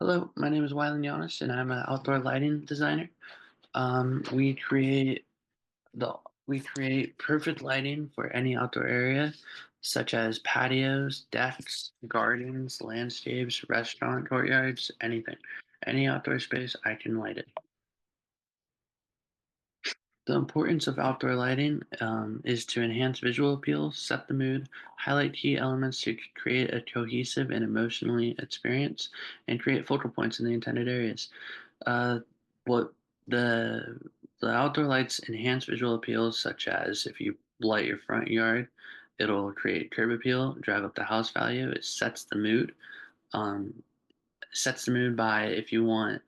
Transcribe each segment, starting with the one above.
Hello, my name is Wylan Yanes, and I'm an outdoor lighting designer. We create the we create perfect lighting for any outdoor area, such as patios, decks, gardens, landscapes, restaurant courtyards, anything. Any outdoor space, I can light it. The importance of outdoor lighting is to enhance visual appeal, set the mood, highlight key elements to create a cohesive and emotionally experience, and create focal points in the intended areas. Uh, what the the outdoor lights enhance visual appeals, such as if you light your front yard, it'll create curb appeal, drive up the house value. It Um, sets the mood by if you want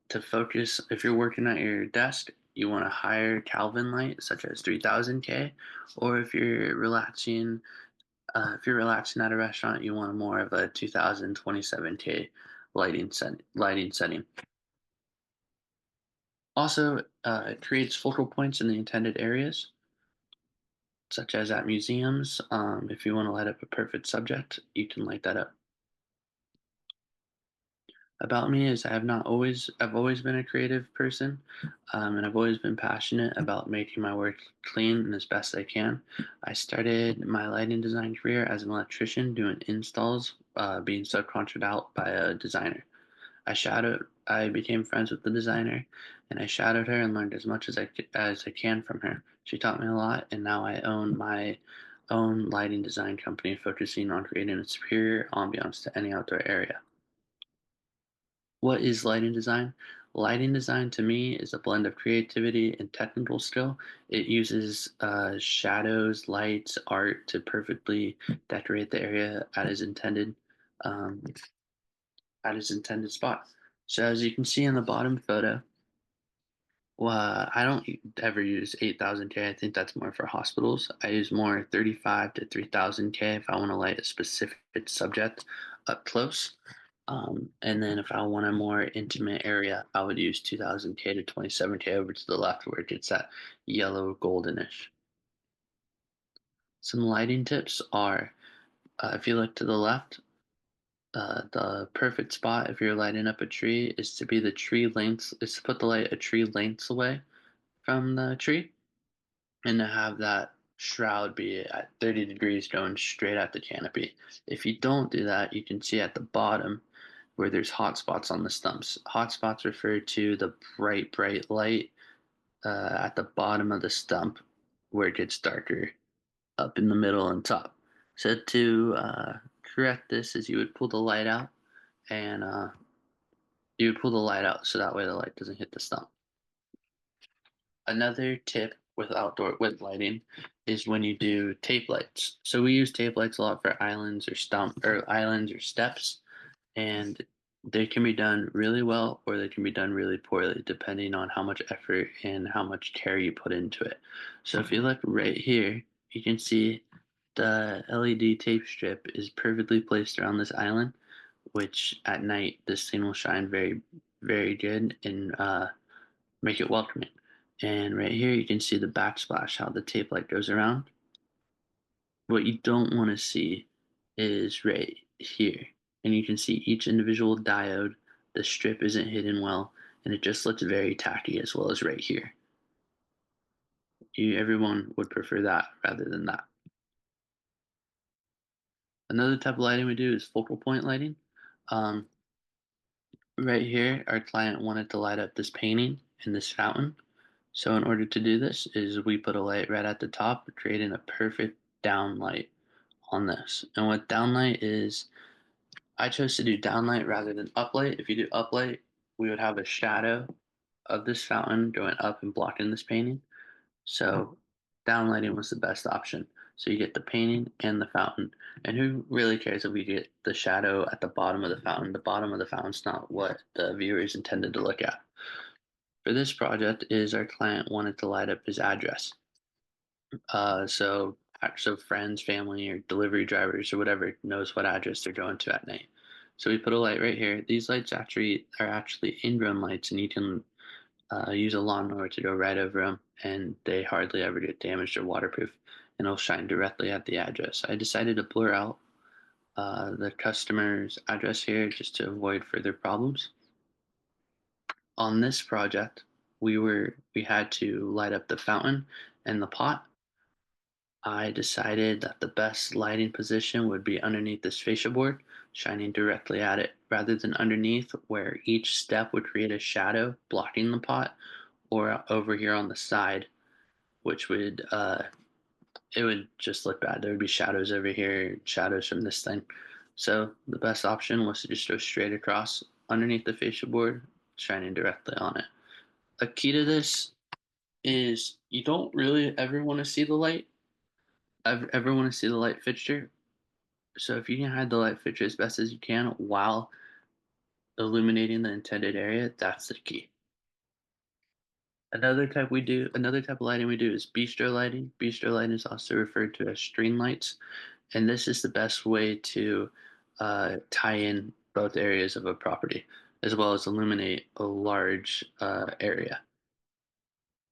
to focus. If you're working at your desk, you want a higher Kelvin light, such as 3000 K, or if you're relaxing at a restaurant, you want more of a 2027 K lighting setting. Also, it creates focal points in the intended areas, such as at museums. If you want to light up a perfect subject, you can light that up. About me is I've always been a creative person, and I've always been passionate about making my work clean and as best I can. I started my lighting design career as an electrician doing installs, being subcontracted out by a designer. I became friends with the designer, and I shadowed her and learned as much as I can from her. She taught me a lot, and now I own my own lighting design company focusing on creating a superior ambiance to any outdoor area. What is lighting design? Lighting design to me is a blend of creativity and technical skill. It uses shadows, lights, art to perfectly decorate the area um, at its intended spot. So as you can see in the bottom photo, well, I don't ever use 8000K. I think that's more for hospitals. I use more 35 to 3000K if I want to light a specific subject up close. And then if I want a more intimate area, I would use 2000K to 27K over to the left where it gets that yellow goldenish. Some lighting tips are if you look to the left, the perfect spot if you're lighting up a tree is to put the light a tree lengths away from the tree and to have that shroud be at 30 degrees going straight at the canopy. If you don't do that, you can see at the bottom where there's hot spots on the stumps. Hot spots refer to the bright light at the bottom of the stump where it gets darker up in the middle and top. So to correct this is and you would pull the light out so that way the light doesn't hit the stump. Another tip with lighting is when you do tape lights. So we use tape lights a lot for islands or steps, and they can be done really well or they can be done really poorly depending on how much effort and how much care you put into it. So if you look right here, you can see the LED tape strip is perfectly placed around this island, which at night this thing will shine very good and make it welcoming. And right here you can see the backsplash, how the tape light goes around. What you don't want to see is right here. And you can see each individual diode. The strip isn't hidden well, and it just looks very tacky as well as right here. Everyone would prefer that rather than that. Another type of lighting we do is focal point lighting. Um, right here, our client wanted to light up this painting and this fountain. So in order to do this is we put a light right at the top, creating a perfect downlight on this. And what downlight is, I chose to do downlight rather than uplight. If you do uplight, we would have a shadow of this fountain going up and blocking this painting. So downlighting was the best option. So you get the painting and the fountain. And who really cares if we get the shadow at the bottom of the fountain? The bottom of the fountain's not what the viewer is intended to look at. For this project is our client wanted to light up his address. So friends, family, or delivery drivers or whatever knows what address they're going to at night. So we put a light right here. These lights actually are actually ingrown lights, and you can use a lawnmower to go right over them, and they hardly ever get damaged or waterproof, and it'll shine directly at the address. I decided to blur out the customer's address here just to avoid further problems. On this project, we had to light up the fountain and the pot. I decided that the best lighting position would be underneath this fascia board, shining directly at it, rather than underneath where each step would create a shadow blocking the pot, or over here on the side, which would it would just look bad. There would be shadows over here, shadows from this thing. So the best option was to just go straight across underneath the fascia board, shining directly on it. A key to this is you don't really ever want to see the light. Ever want to see the light fixture. So if you can hide the light fixture as best as you can while illuminating the intended area, that's the key. Another type of lighting we do is bistro lighting. Bistro lighting is also referred to as string lights, and this is the best way to tie in both areas of a property, as well as illuminate a large area.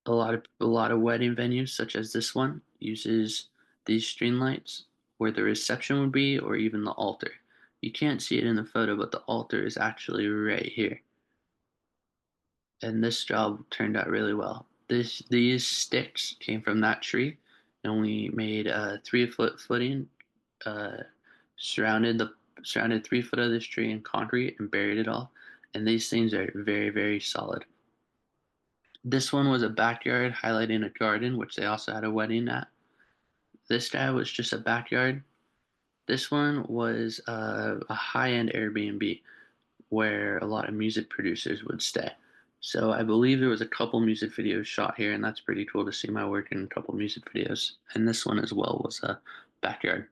A lot of wedding venues, such as this one, uses these string lights where the reception would be, or even the altar. You can't see it in the photo, but the altar is actually right here. And this job turned out really well. These sticks came from that tree, and we made a 3 foot footing, uh, surrounded the surrounded 3 foot of this tree in concrete and buried it all. And these things are very, very solid. This one was a backyard highlighting a garden, which they also had a wedding at. This guy was just a backyard. This one was a high-end Airbnb where a lot of music producers would stay. So I believe there was a couple music videos shot here, and that's pretty cool to see my work in a couple music videos. And this one as well was a backyard.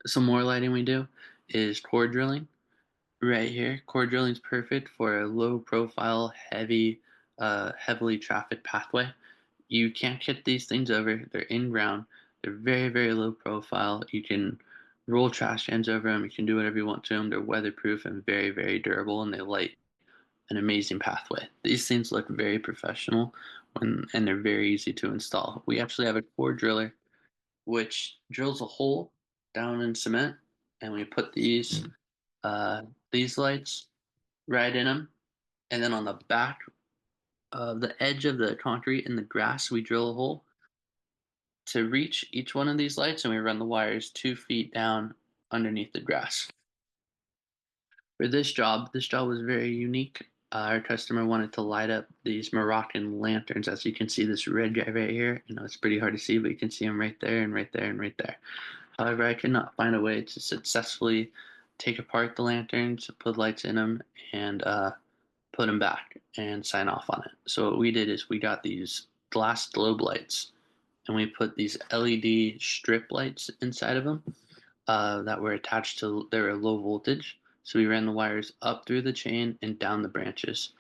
Some more lighting we do is core drilling. Right here, core drilling is perfect for a low profile, heavily trafficked pathway. You can't hit these things over. They're in ground. They're very, very low profile. You can roll trash cans over them. You can do whatever you want to them. They're weatherproof and very, very durable, and they light an amazing pathway. These things look very professional and they're very easy to install. We actually have a core driller which drills a hole down in cement, and we put uh, these lights right in them. And then on the back of the edge of the concrete in the grass, we drill a hole to reach each one of these lights, and we run the wires 2 feet down underneath the grass. For this job was very unique. Our customer wanted to light up these Moroccan lanterns. As you can see, this red guy right here. It's pretty hard to see, but you can see him right there and right there and right there. However, I could not find a way to successfully take apart the lanterns, put lights in them, and put them back and sign off on it. So what we did is we got these glass globe lights, and we put these LED strip lights inside of them that were attached to, they were low voltage. So we ran the wires up through the chain and down the branches.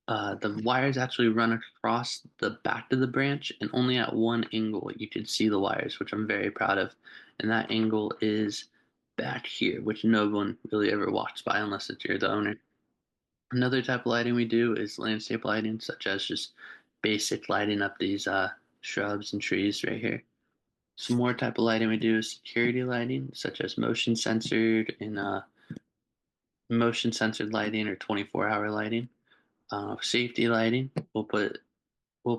The wires actually run across the back of the branch, and only at one angle you can see the wires, which I'm very proud of. And that angle is back here, which no one really ever walks by unless it's you're the owner. Another type of lighting we do is landscape lighting, such as just basic lighting up these shrubs and trees right here. Some more type of lighting we do is security lighting, such as motion censored lighting or 24-hour lighting. Safety lighting, we'll put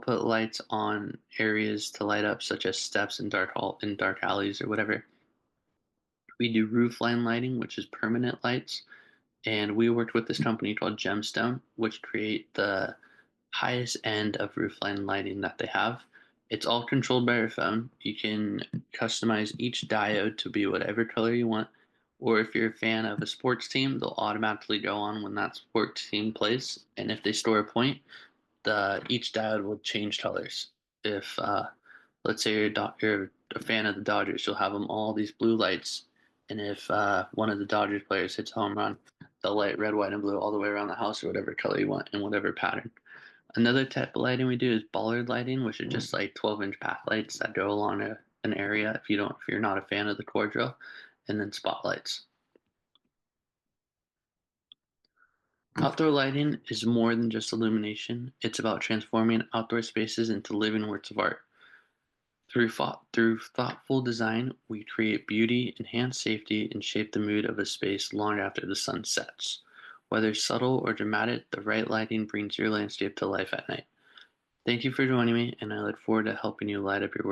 lights on areas to light up, such as steps in dark alleys or whatever. We do roof line lighting, which is permanent lights, and we worked with this company called Gemstone, which create the highest end of roofline lighting that they have. It's all controlled by your phone. You can customize each diode to be whatever color you want. Or if you're a fan of a sports team, they'll automatically go on when that sports team plays. And if they score a point, the each diode will change colors. If let's say you're a fan of the Dodgers, you'll have them all these blue lights, and if one of the Dodgers players hits a home run, they'll light red, white, and blue all the way around the house or whatever color you want in whatever pattern. Another type of lighting we do is bollard lighting, which are just like 12-inch path lights that go along an area if you're not a fan of the core drill, and then spotlights. Outdoor lighting is more than just illumination. It's about transforming outdoor spaces into living works of art. Through thoughtful design, we create beauty, enhance safety, and shape the mood of a space long after the sun sets. Whether subtle or dramatic, the right lighting brings your landscape to life at night. Thank you for joining me, and I look forward to helping you light up your